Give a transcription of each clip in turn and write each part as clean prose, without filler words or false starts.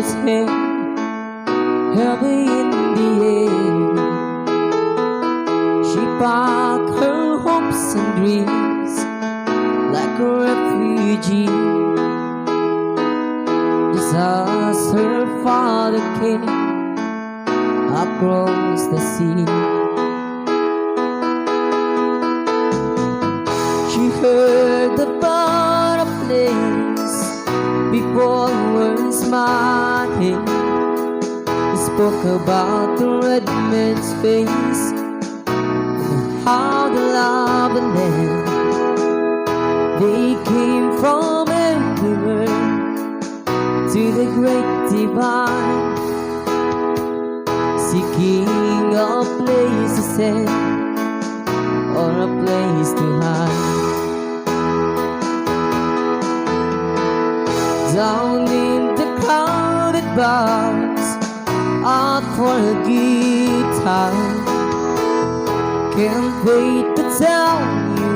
holds him heavy in the air. She packed her hopes and dreams like a refugee, just as her father came across the sea. She heard about a place people were smiling. He spoke about the red man's face and how they loved the land. They came from everywhere to the great divide, seeking a place to stand or a place to hide. Down in the crowded bars, out for a good time. Can't wait to tell you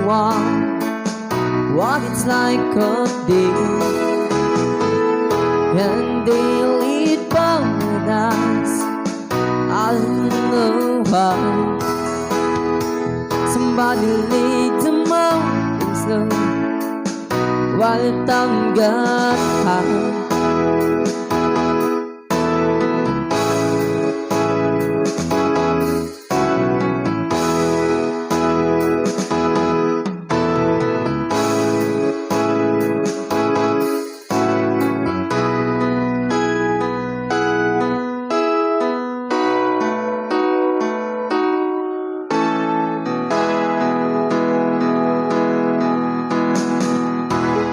what it's like up there. And they lead paradise, I don't know how. Somebody laid the mountains low while time got high.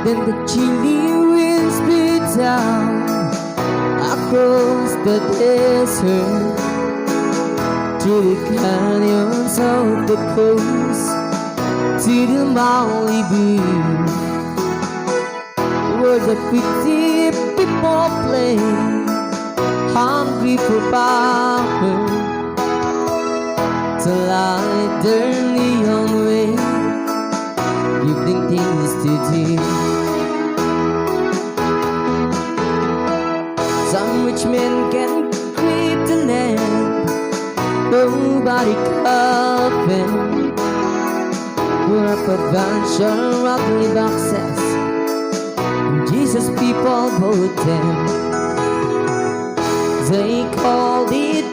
Then the chilly winds beat down across the desert, through the canyons of the coast to the Malibu, where the pretty people play, hungry for power, to light their neon way, give them things to do. Some rich men can creep the land, nobody caught them. We're up a bunch of ugly boxes, and Jesus people bought them. They called it